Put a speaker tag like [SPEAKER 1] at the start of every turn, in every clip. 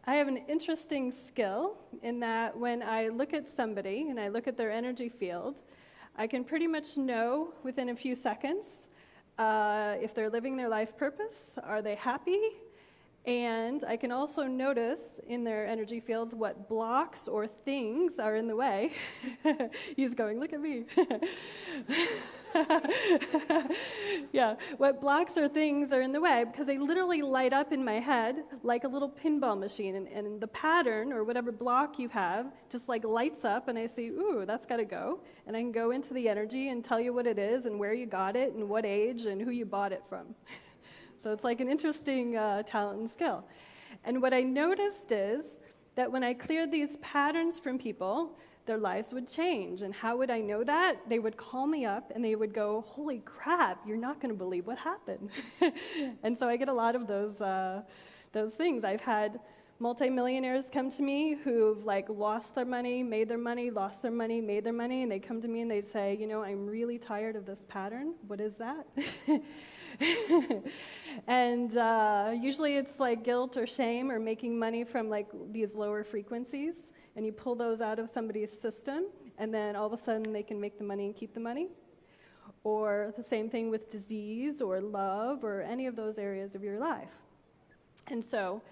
[SPEAKER 1] I have an interesting skill in that when I look at somebody and I look at their energy field, I can pretty much know within a few seconds if they're living their life purpose, are they happy, and I can also notice in their energy fields what blocks or things are in the way. He's going, look at me. Yeah, what blocks or things are in the way, because they literally light up in my head like a little pinball machine, and the pattern or whatever block you have just like lights up, and I see, ooh, that's got to go, and I can go into the energy and tell you what it is and where you got it and what age and who you bought it from. So it's like an interesting talent and skill. And what I noticed is that when I cleared these patterns from people, their lives would change. And how would I know that? They would call me up and they would go, holy crap, you're not going to believe what happened. And so I get a lot of those things. I've had multimillionaires come to me who've like lost their money, made their money, lost their money, made their money, and they come to me and they say, you know, I'm really tired of this pattern. What is that? And usually it's like guilt or shame or making money from like these lower frequencies, and you pull those out of somebody's system, and then all of a sudden they can make the money and keep the money. Or the same thing with disease or love or any of those areas of your life. And so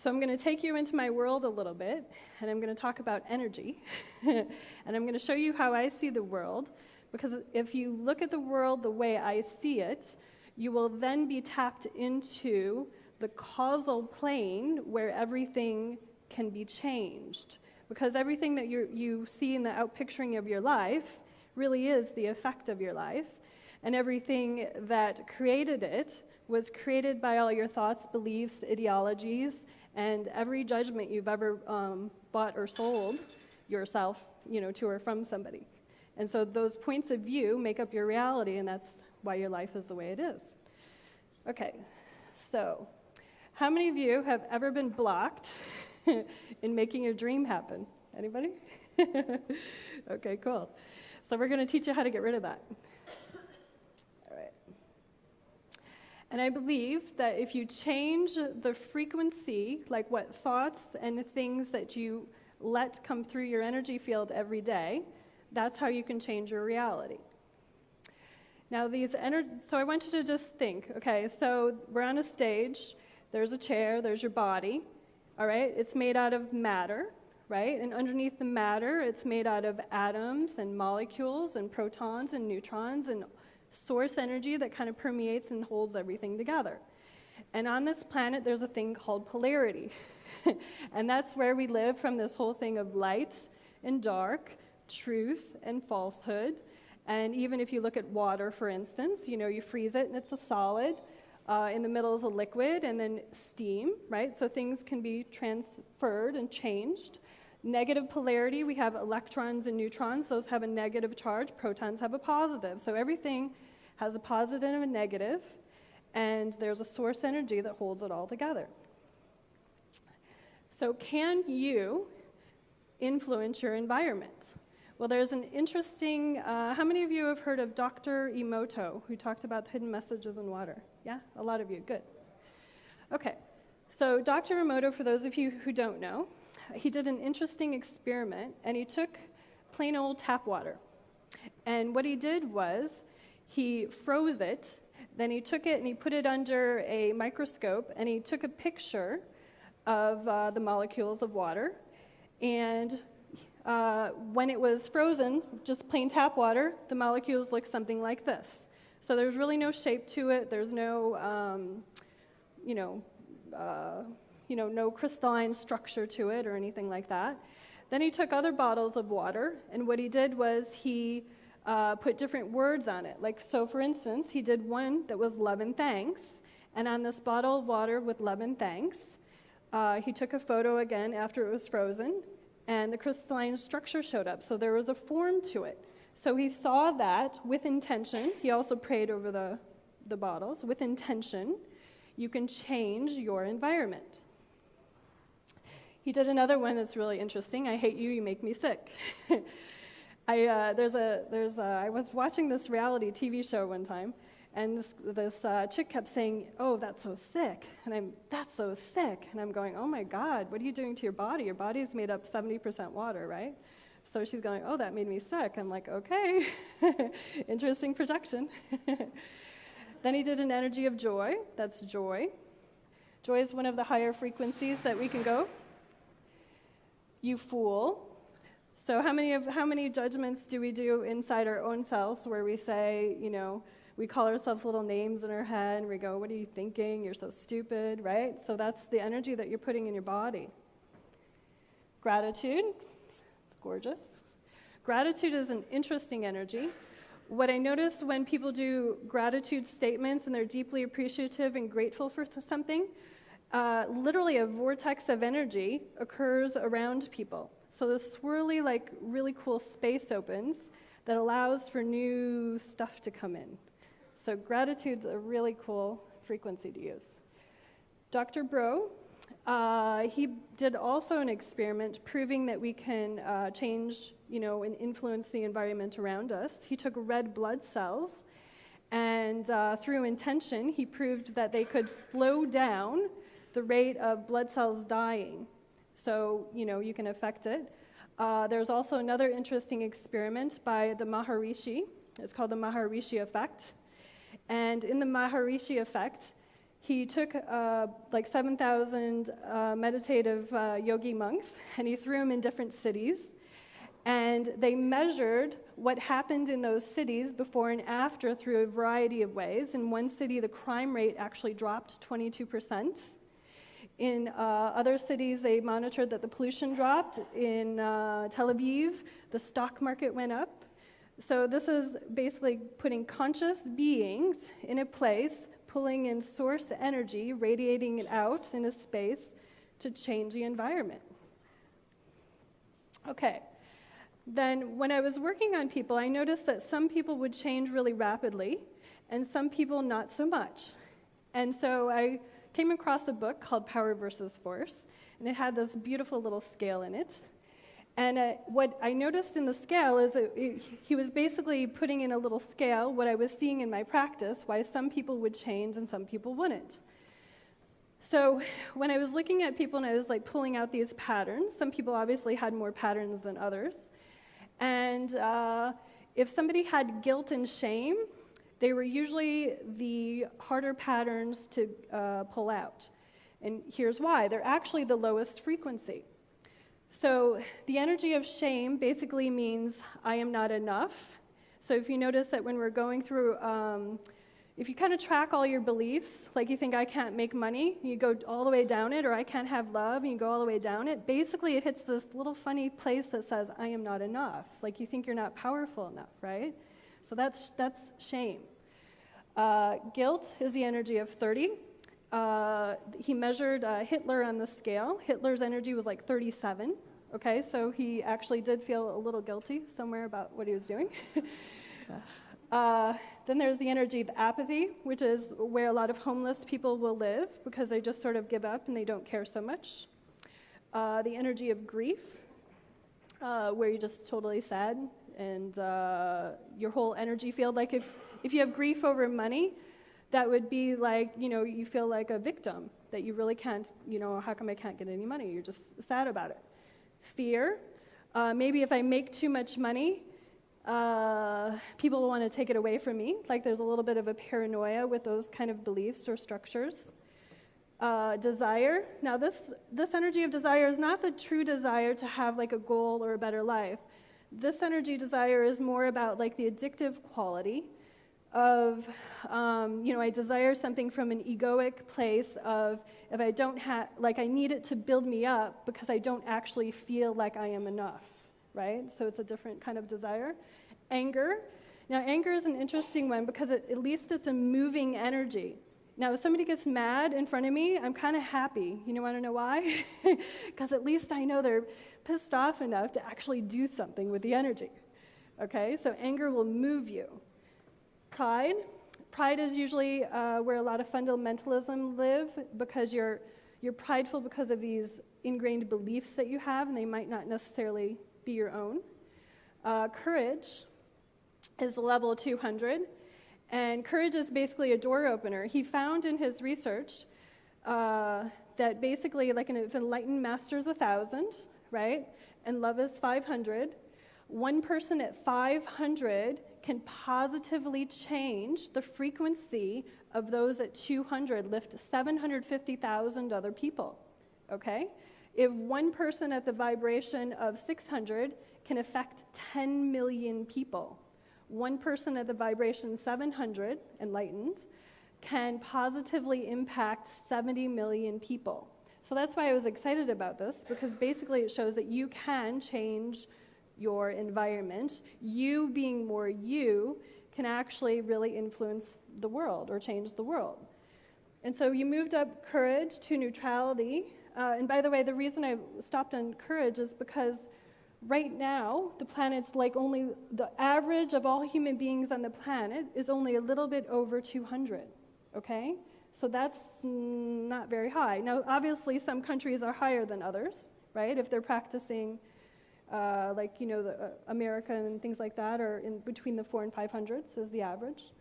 [SPEAKER 1] I'm going to take you into my world a little bit, and I'm going to talk about energy, and I'm going to show you how I see the world, because if you look at the world the way I see it, you will then be tapped into the causal plane where everything can be changed, because everything that you see in the outpicturing of your life really is the effect of your life, and everything that created it was created by all your thoughts, beliefs, ideologies, and every judgment you've ever bought or sold yourself, to or from somebody. And so those points of view make up your reality, and that's why your life is the way it is. Okay, so how many of you have ever been blocked in making your dream happen? Anybody? Okay, cool. So we're going to teach you how to get rid of that. All right. And I believe that if you change the frequency, like what thoughts and things that you let come through your energy field every day, that's how you can change your reality. Now, so I want you to just think, okay, so we're on a stage, there's a chair, there's your body, all right? It's made out of matter, right? And underneath the matter, it's made out of atoms and molecules and protons and neutrons and source energy that kind of permeates and holds everything together. And on this planet, there's a thing called polarity. And that's where we live from this whole thing of light and dark, truth and falsehood. And even if you look at water, for instance, you freeze it and it's a solid. In the middle is a liquid, and then steam, right? So things can be transferred and changed. Negative polarity, we have electrons and neutrons. Those have a negative charge. Protons have a positive. So everything has a positive and a negative, and there's a source energy that holds it all together. So can you influence your environment? Well, there's an interesting, how many of you have heard of Dr. Emoto, who talked about hidden messages in water? Yeah, a lot of you, good. Okay, so Dr. Emoto, for those of you who don't know, he did an interesting experiment, and he took plain old tap water. And what he did was he froze it, then he took it and he put it under a microscope, and he took a picture of the molecules of water, and when it was frozen, just plain tap water, the molecules look something like this. So there's really no shape to it. There's no, no crystalline structure to it or anything like that. Then he took other bottles of water, and what he did was he put different words on it. Like, so for instance, he did one that was love and thanks, and on this bottle of water with love and thanks, he took a photo again after it was frozen, and the crystalline structure showed up. So there was a form to it. So he saw that with intention. He also prayed over the bottles. With intention, you can change your environment. He did another one that's really interesting. I hate you, you make me sick. I was watching this reality TV show one time, and this chick kept saying, "Oh, that's so sick," and "That's so sick," and I'm going, "Oh my God, what are you doing to your body? Your body is made up 70% water, right?" So she's going, "Oh, that made me sick." I'm like, "Okay, interesting projection." Then he did an energy of joy. That's joy. Joy is one of the higher frequencies that we can go. You fool. So how many judgments do we do inside our own selves where we say, we call ourselves little names in our head and we go, "What are you thinking? You're so stupid," right? So that's the energy that you're putting in your body. Gratitude. It's gorgeous. Gratitude is an interesting energy. What I notice when people do gratitude statements and they're deeply appreciative and grateful for something, literally a vortex of energy occurs around people. So this swirly, really cool space opens that allows for new stuff to come in. So gratitude's a really cool frequency to use. Dr. Bro, he did also an experiment proving that we can change, and influence the environment around us. He took red blood cells, and through intention, he proved that they could slow down the rate of blood cells dying. So, you can affect it. There's also another interesting experiment by the Maharishi. It's called the Maharishi effect. And in the Maharishi effect, he took 7,000 meditative yogi monks, and he threw them in different cities. And they measured what happened in those cities before and after through a variety of ways. In one city, the crime rate actually dropped 22%. In other cities, they monitored that the pollution dropped. In Tel Aviv, the stock market went up. So this is basically putting conscious beings in a place, pulling in source energy, radiating it out in a space to change the environment. Okay. Then when I was working on people, I noticed that some people would change really rapidly, and some people not so much. And so I came across a book called Power versus Force, and it had this beautiful little scale in it. And what I noticed in the scale is that he was basically putting in a little scale what I was seeing in my practice, why some people would change and some people wouldn't. So when I was looking at people and I was pulling out these patterns, some people obviously had more patterns than others. And if somebody had guilt and shame, they were usually the harder patterns to pull out. And here's why. They're actually the lowest frequency. So the energy of shame basically means I am not enough. So if you notice that when we're going through, if you kind of track all your beliefs, like you think I can't make money, you go all the way down it, or I can't have love, and you go all the way down it, basically it hits this little funny place that says I am not enough. Like you think you're not powerful enough, right? So that's shame. Guilt is the energy of 30. He measured Hitler on the scale. Hitler's energy was 37. Okay, so he actually did feel a little guilty somewhere about what he was doing. Then there's the energy of apathy, which is where a lot of homeless people will live because they just sort of give up and they don't care so much. The energy of grief, where you're just totally sad and your whole energy field, if you have grief over money, that would be you feel like a victim, that you really can't, how come I can't get any money? You're just sad about it. Fear, maybe if I make too much money, people will want to take it away from me. There's a little bit of a paranoia with those kind of beliefs or structures. Desire, now this energy of desire is not the true desire to have a goal or a better life. This energy desire is more about the addictive quality of, I desire something from an egoic place of if I don't have, I need it to build me up because I don't actually feel like I am enough, right? So it's a different kind of desire. Anger. Now, anger is an interesting one because at least it's a moving energy. Now, if somebody gets mad in front of me, I'm kind of happy. You want to know why? Because at least I know they're pissed off enough to actually do something with the energy. Okay, so anger will move you. Pride. Pride is usually where a lot of fundamentalism live because you're prideful because of these ingrained beliefs that you have, and they might not necessarily be your own. Courage is level 200, and courage is basically a door opener. He found in his research that basically, like if enlightened master is 1,000, right, and love is 500, one person at 500 can positively change the frequency of those at 200, lift 750,000 other people, okay? If one person at the vibration of 600 can affect 10 million people, one person at the vibration 700, enlightened, can positively impact 70 million people. So that's why I was excited about this, because basically it shows that you can change your environment. You being more you can actually really influence the world or change the world. And so you moved up courage to neutrality. And by the way, the reason I stopped on courage is because right now, the planet's like only, the average of all human beings on the planet is only a little bit over 200, okay? So that's not very high. Now, obviously, some countries are higher than others, right? If they're practicing, America and things like that, are in between the 400 and 500s is the average.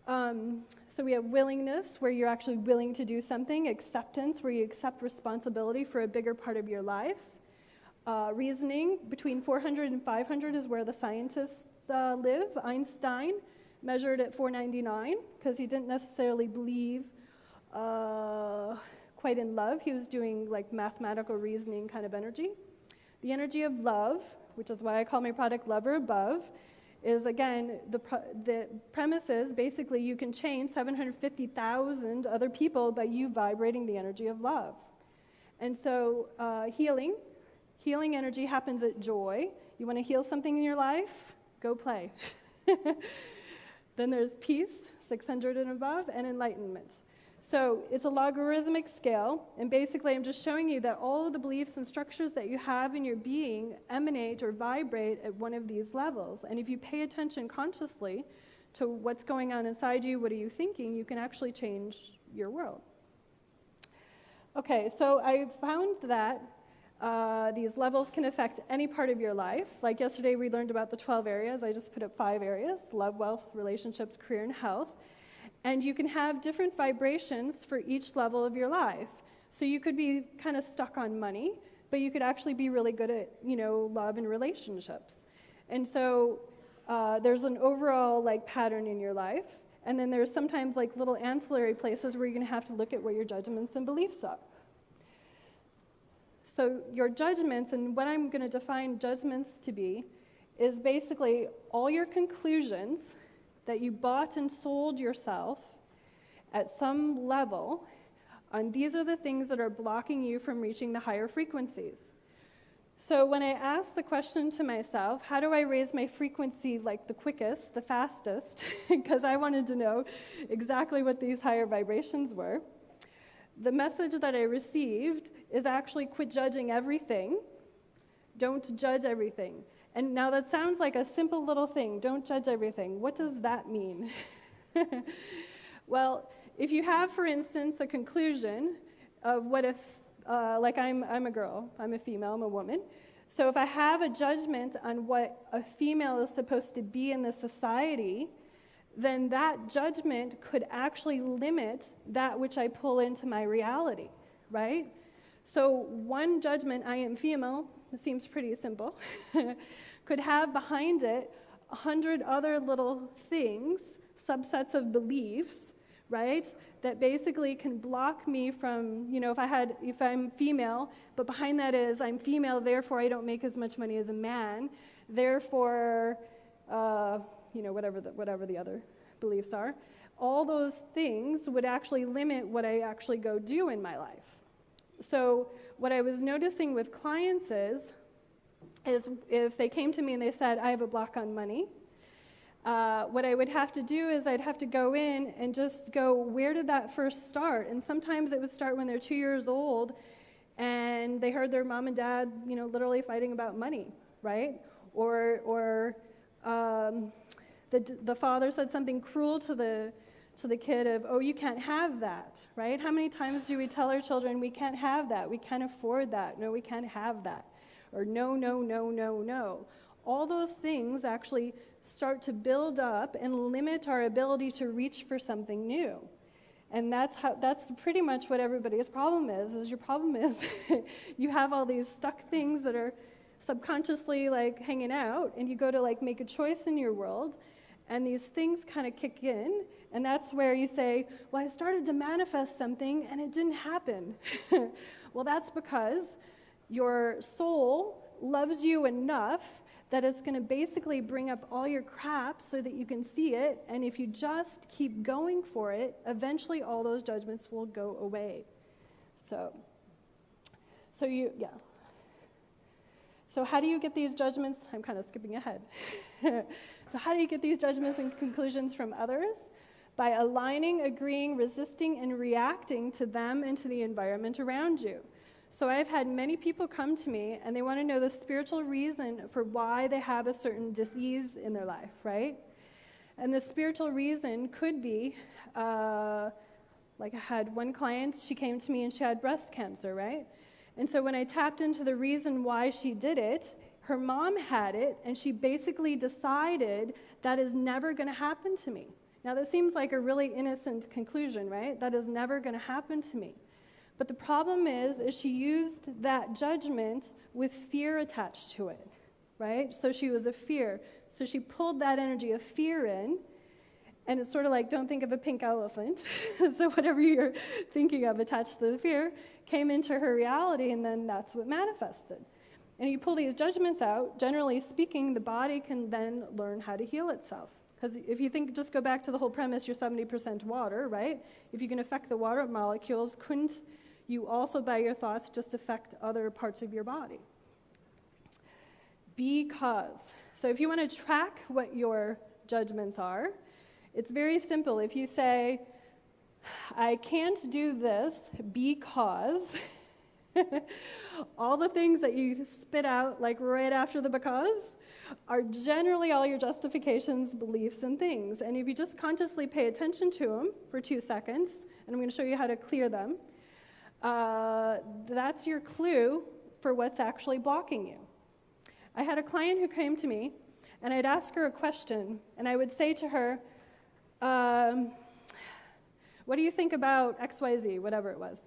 [SPEAKER 1] So we have willingness, where you're actually willing to do something. Acceptance, where you accept responsibility for a bigger part of your life. Reasoning, between 400 and 500 is where the scientists live. Einstein measured at 499 because he didn't necessarily believe quite in love. He was doing like mathematical reasoning kind of energy. The energy of love, which is why I call my product Love or Above, is again, the premise is basically you can change 750,000 other people by you vibrating the energy of love. And so healing energy happens at joy. You want to heal something in your life? Go play. Then there's peace, 600 and above, and enlightenment. So it's a logarithmic scale, and basically I'm just showing you that all of the beliefs and structures that you have in your being emanate or vibrate at one of these levels. And if you pay attention consciously to what's going on inside you, what are you thinking, you can actually change your world. Okay, so I found that these levels can affect any part of your life. Like yesterday we learned about the 12 areas. I just put up 5 areas: love, wealth, relationships, career, and health. And you can have different vibrations for each level of your life. So you could be kind of stuck on money, but you could actually be really good at, love and relationships. And so there's an overall pattern in your life. And then there's sometimes little ancillary places where you're going to have to look at what your judgments and beliefs are. So your judgments, and what I'm going to define judgments to be, is basically all your conclusions that you bought and sold yourself at some level, and these are the things that are blocking you from reaching the higher frequencies. So when I asked the question to myself, how do I raise my frequency the quickest, the fastest, because I wanted to know exactly what these higher vibrations were, the message that I received is actually quit judging everything. Don't judge everything. And now that sounds like a simple little thing, don't judge everything. What does that mean? Well, if you have, for instance, a conclusion of what if, I'm a girl, I'm a female, I'm a woman. So if I have a judgment on what a female is supposed to be in the society, then that judgment could actually limit that which I pull into my reality, right? So one judgment, I am female, it seems pretty simple, could have behind it 100 other little things, subsets of beliefs, right, that basically can block me from, if I'm female, but behind that is I'm female, therefore I don't make as much money as a man, therefore, whatever the other beliefs are, all those things would actually limit what I actually go do in my life. So what I was noticing with clients is if they came to me and they said, I have a block on money, what I would have to do is I'd have to go in and just go, where did that first start? And sometimes it would start when they're 2 years old and they heard their mom and dad, literally fighting about money, right? Or the father said something cruel to the kid of, oh, you can't have that, right? How many times do we tell our children, we can't have that, we can't afford that, no, we can't have that, or no, no, no, no, no. all those things actually start to build up and limit our ability to reach for something new. And that's pretty much what everybody's problem is your problem is you have all these stuck things that are subconsciously like hanging out, and you go to like make a choice in your world, and these things kind of kick in, and that's where you say, well, I started to manifest something and it didn't happen. Well, that's because your soul loves you enough that it's going to basically bring up all your crap so that you can see it, and if you just keep going for it, eventually all those judgments will go away. So how do you get these judgments? I'm kind of skipping ahead. So how do you get these judgments and conclusions from others? By aligning, agreeing, resisting, and reacting to them and to the environment around you. So I've had many people come to me, and they want to know the spiritual reason for why they have a certain disease in their life, right? And the spiritual reason could be, like I had one client, she came to me and she had breast cancer, right? And so when I tapped into the reason why she did it, her mom had it, and she basically decided that is never going to happen to me. Now that seems like a really innocent conclusion, right? That is never going to happen to me. But the problem is she used that judgment with fear attached to it, right? So she was a fear. So she pulled that energy of fear in, and it's sort of like, don't think of a pink elephant. So whatever you're thinking of attached to the fear came into her reality, and then that's what manifested. And you pull these judgments out, generally speaking, the body can then learn how to heal itself. Because if you think, just go back to the whole premise, you're 70% water, right? If you can affect the water molecules, couldn't you also, by your thoughts, just affect other parts of your body? Because. So if you want to track what your judgments are, it's very simple. If you say, I can't do this because, all the things that you spit out like right after the because are generally all your justifications, beliefs, and things. And if you just consciously pay attention to them for 2 seconds, and I'm going to show you how to clear them, that's your clue for what's actually blocking you. I had a client who came to me, and I'd ask her a question, and I would say to her, what do you think about XYZ, whatever it was?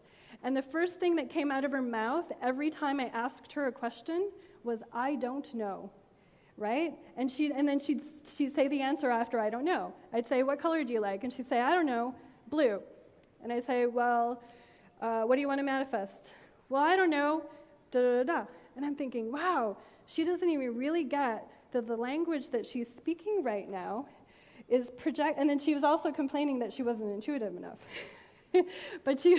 [SPEAKER 1] And the first thing that came out of her mouth every time I asked her a question was, I don't know, right? And then she'd say the answer after, I don't know. I'd say, what color do you like? And she'd say, I don't know, blue. And I'd say, well, what do you want to manifest? Well, I don't know, da-da-da-da. And I'm thinking, wow, she doesn't even really get that the language that she's speaking right now is and then she was also complaining that she wasn't intuitive enough. but she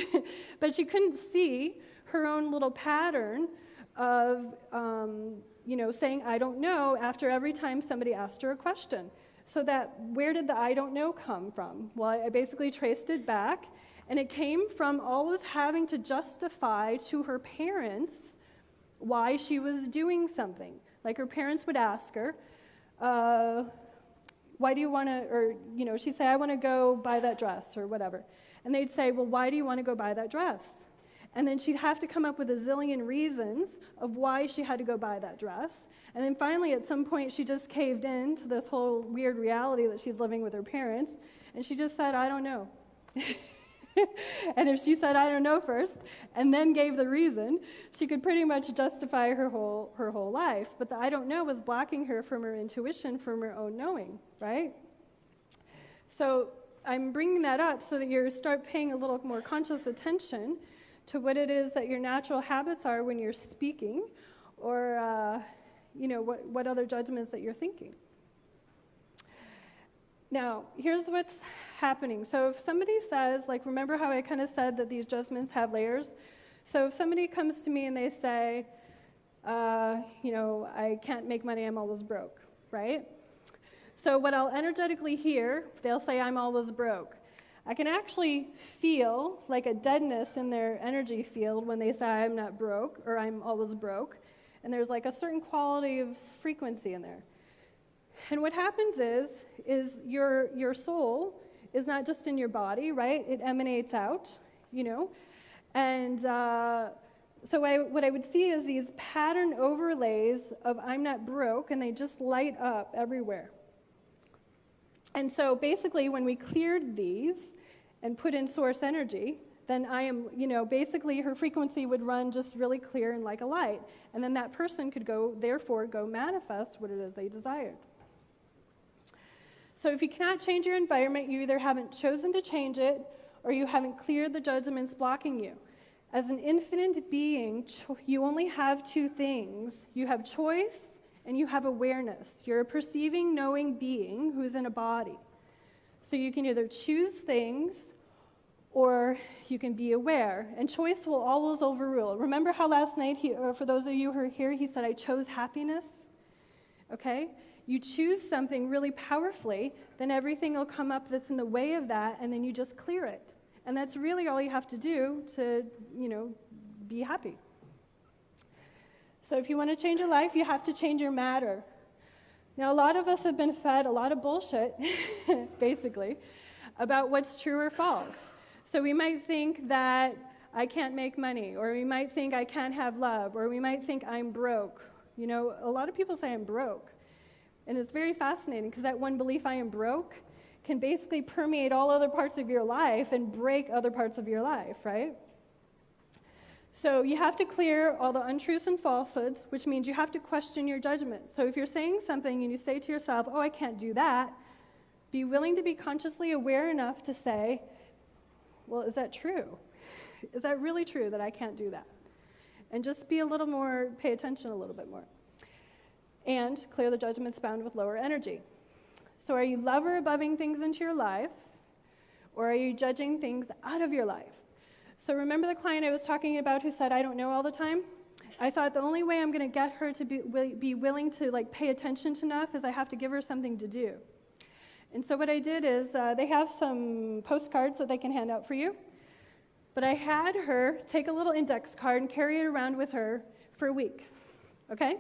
[SPEAKER 1] couldn't see her own little pattern of, saying, I don't know, after every time somebody asked her a question. So where did the I don't know come from? Well, I basically traced it back, and it came from always having to justify to her parents why she was doing something. Like her parents would ask her, why do you want to, or, she'd say, I want to go buy that dress or whatever. And they'd say, well, why do you want to go buy that dress? And then she'd have to come up with a zillion reasons of why she had to go buy that dress. And then finally, at some point, she just caved in to this whole weird reality that she's living with her parents. And she just said, I don't know. And if she said, I don't know first, and then gave the reason, she could pretty much justify her whole life. But the I don't know was blocking her from her intuition, from her own knowing, right? So I'm bringing that up so that you start paying a little more conscious attention to what it is that your natural habits are when you're speaking, or what other judgments that you're thinking. Now, here's what's happening. So if somebody says, remember how I kind of said that these judgments have layers? So if somebody comes to me and they say, I can't make money, I'm always broke, right? So what I'll energetically hear, they'll say, I'm always broke. I can actually feel like a deadness in their energy field when they say, I'm not broke, or I'm always broke. And there's like a certain quality of frequency in there. And what happens is your soul is not just in your body, right? It emanates out, And So what I would see is these pattern overlays of I'm not broke, and they just light up everywhere. And so basically, when we cleared these and put in source energy, then I am, basically her frequency would run just really clear and like a light. And then that person could therefore go manifest what it is they desired. So if you cannot change your environment, you either haven't chosen to change it or you haven't cleared the judgments blocking you. As an infinite being, you only have two things. You have choice and you have awareness. You're a perceiving, knowing being who's in a body. So you can either choose things or you can be aware. And choice will always overrule. Remember how last night, for those of you who are here, he said, I chose happiness? Okay? You choose something really powerfully, then everything will come up that's in the way of that, and then you just clear it. And that's really all you have to do to, be happy. So if you want to change your life, you have to change your matter. Now, a lot of us have been fed a lot of bullshit, basically, about what's true or false. So we might think that I can't make money, or we might think I can't have love, or we might think I'm broke. A lot of people say I'm broke. And it's very fascinating because that one belief, I am broke, can basically permeate all other parts of your life and break other parts of your life, right? So you have to clear all the untruths and falsehoods, which means you have to question your judgment. So if you're saying something and you say to yourself, oh, I can't do that, be willing to be consciously aware enough to say, well, is that true? Is that really true that I can't do that? And just be a little more, pay attention a little bit more. And clear the judgments bound with lower energy. So are you lover aboveing things into your life, or are you judging things out of your life? So remember the client I was talking about who said, I don't know all the time? I thought the only way I'm going to get her to be willing to pay attention enough is I have to give her something to do. And so what I did is they have some postcards that they can hand out for you. But I had her take a little index card and carry it around with her for a week. Okay?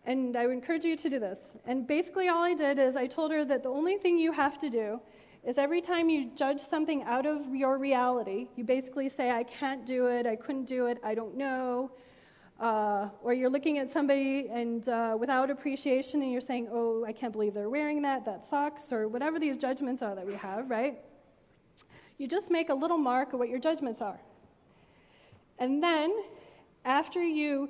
[SPEAKER 1] And I would encourage you to do this. And basically all I did is I told her that the only thing you have to do is every time you judge something out of your reality, you basically say, I can't do it, I couldn't do it, I don't know. Or you're looking at somebody and without appreciation and you're saying, oh, I can't believe they're wearing that sucks, or whatever these judgments are that we have, right? You just make a little mark of what your judgments are. And then, after you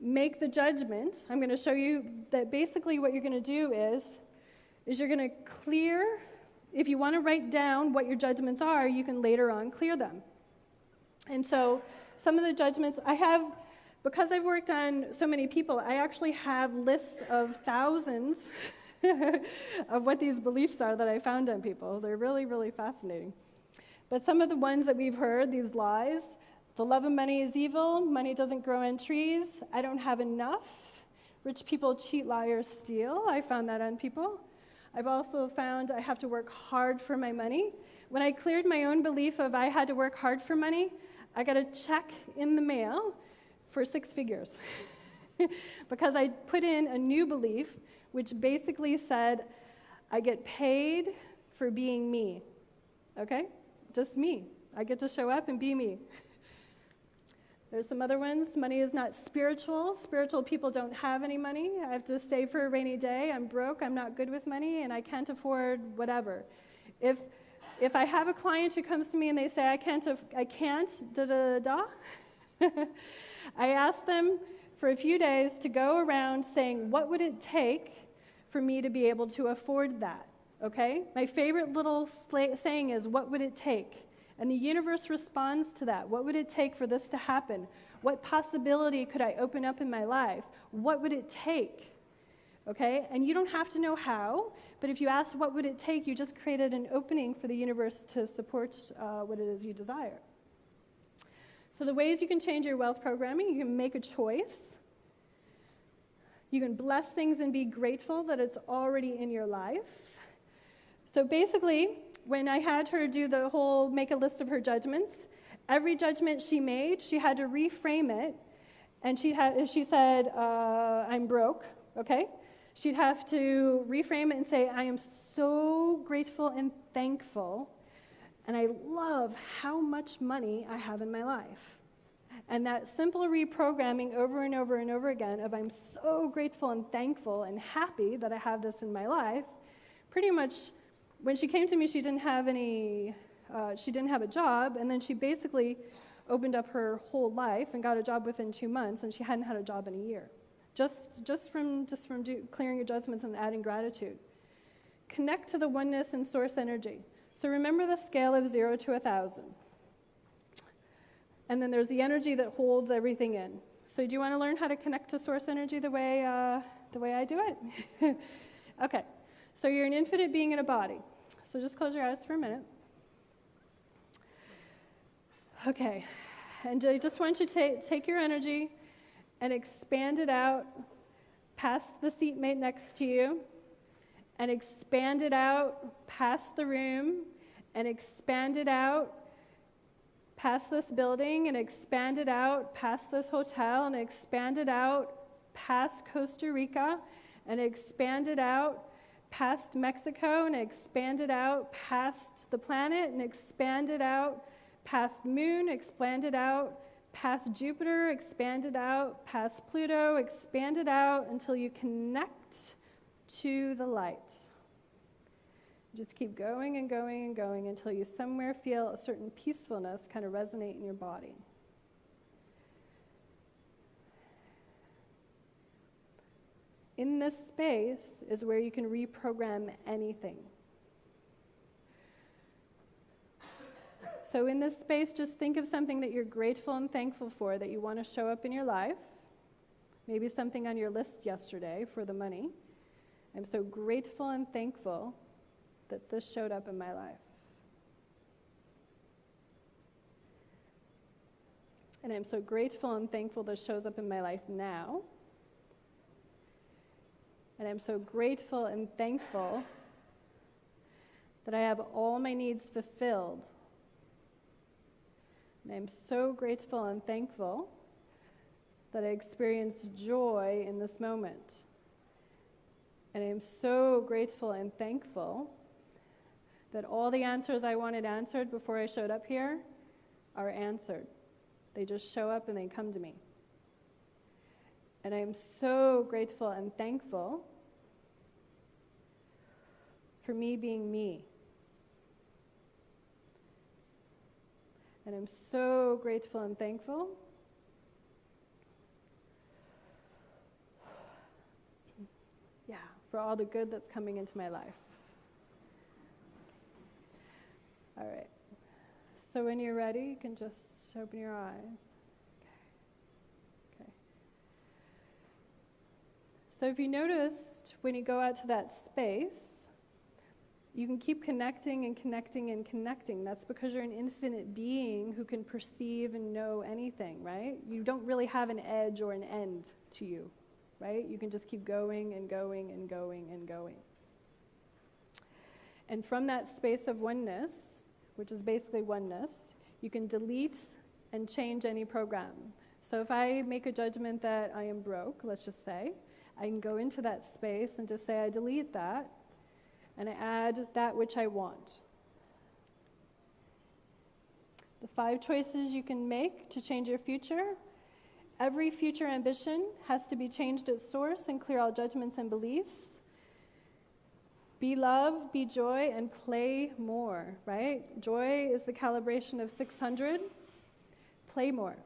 [SPEAKER 1] make the judgment, I'm going to show you that basically what you're going to do is you're going to clear. If you want to write down what your judgments are, you can later on clear them. And so some of the judgments I have, because I've worked on so many people, I actually have lists of thousands of what these beliefs are that I found on people. They're really, really fascinating. But some of the ones that we've heard, these lies, the love of money is evil, money doesn't grow on trees, I don't have enough, rich people cheat, lie, or steal. I found that on people. I've also found I have to work hard for my money. When I cleared my own belief of I had to work hard for money, I got a check in the mail for 6 figures. Because I put in a new belief, which basically said, I get paid for being me. Okay? Just me. I get to show up and be me. There's some other ones. Money is not spiritual. Spiritual people don't have any money. I have to save for a rainy day. I'm broke. I'm not good with money, and I can't afford whatever. If I have a client who comes to me and they say, I can't, da-da-da, I ask them for a few days to go around saying, what would it take for me to be able to afford that? Okay? My favorite little saying is, what would it take? And the universe responds to that. What would it take for this to happen? What possibility could I open up in my life? What would it take? Okay? And you don't have to know how, but if you ask what would it take, you just created an opening for the universe to support what it is you desire. So the ways you can change your wealth programming, you can make a choice. You can bless things and be grateful that it's already in your life. So basically, when I had her do the whole make a list of her judgments, every judgment she made, she had to reframe it. And she said, I'm broke, okay? She'd have to reframe it and say, I am so grateful and thankful, and I love how much money I have in my life. And that simple reprogramming over and over and over again of I'm so grateful and thankful and happy that I have this in my life, pretty much when she came to me, she didn't have a job, and then she basically opened up her whole life and got a job within 2 months, and she hadn't had a job in a year, just from clearing your judgments and adding gratitude. Connect to the oneness and source energy. So remember the scale of 0 to 1,000. And then there's the energy that holds everything in. So do you want to learn how to connect to source energy the way I do it? Okay. So you're an infinite being in a body. So just close your eyes for a minute. Okay. And I just want you to take your energy and expand it out past the seatmate next to you, and expand it out past the room, and expand it out past this building, and expand it out past this hotel, and expand it out past Costa Rica, and expand it out past Mexico, and expand it out past the planet, and expand it out past Moon, expand it out past Jupiter, expand it out past Pluto, expand it out until you connect to the light. Just keep going and going and going until you somewhere feel a certain peacefulness kind of resonate in your body. In this space is where you can reprogram anything. So in this space, just think of something that you're grateful and thankful for that you want to show up in your life. Maybe something on your list yesterday for the money. I'm so grateful and thankful that this showed up in my life. And I'm so grateful and thankful this shows up in my life now. And I'm so grateful and thankful that I have all my needs fulfilled. And I'm so grateful and thankful that I experienced joy in this moment. And I'm so grateful and thankful that all the answers I wanted answered before I showed up here are answered. They just show up and they come to me. And I'm so grateful and thankful for me being me. And I'm so grateful and thankful for all the good that's coming into my life. All right. So when you're ready, you can just open your eyes. Okay. So if you noticed, when you go out to that space, you can keep connecting and connecting and connecting. That's because you're an infinite being who can perceive and know anything, right? You don't really have an edge or an end to you, right? You can just keep going and going and going and going. And from that space of oneness, which is basically oneness, you can delete and change any program. So if I make a judgment that I am broke, let's just say, I can go into that space and just say I delete that, and I add that which I want. The 5 choices you can make to change your future. Every future ambition has to be changed at source and clear all judgments and beliefs. Be love, be joy, and play more, right? Joy is the calibration of 600. Play more.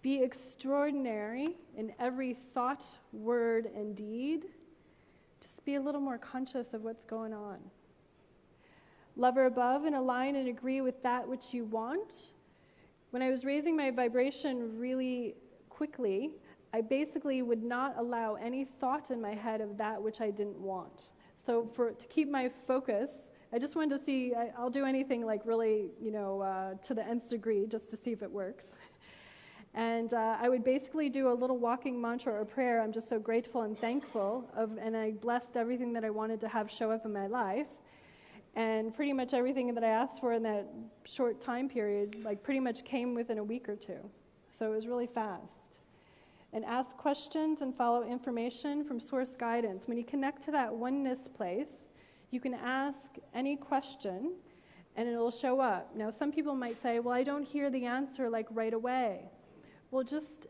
[SPEAKER 1] Be extraordinary in every thought, word, and deed. Just be a little more conscious of what's going on. Lover above and align and agree with that which you want. When I was raising my vibration really quickly, I basically would not allow any thought in my head of that which I didn't want. So to keep my focus, I just wanted to see, I'll do anything like really, to the nth degree just to see if it works. And I would basically do a little walking mantra or prayer. I'm just so grateful and thankful and I blessed everything that I wanted to have show up in my life. And pretty much everything that I asked for in that short time period, pretty much came within a week or two. So it was really fast. And ask questions and follow information from source guidance. When you connect to that oneness place, you can ask any question, and it'll show up. Now, some people might say, well, I don't hear the answer like right away. Well, just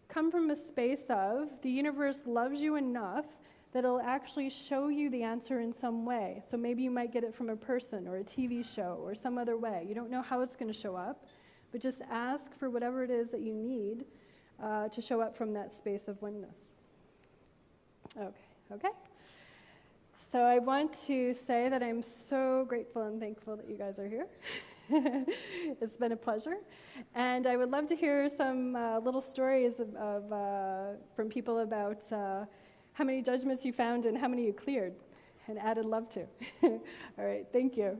[SPEAKER 1] come from a space of the universe loves you enough that it'll actually show you the answer in some way. So maybe you might get it from a person or a TV show or some other way. You don't know how it's going to show up, but just ask for whatever it is that you need to show up from that space of oneness. Okay. So I want to say that I'm so grateful and thankful that you guys are here. It's been a pleasure. And I would love to hear some little stories from people about how many judgments you found and how many you cleared and added love to. All right, thank you.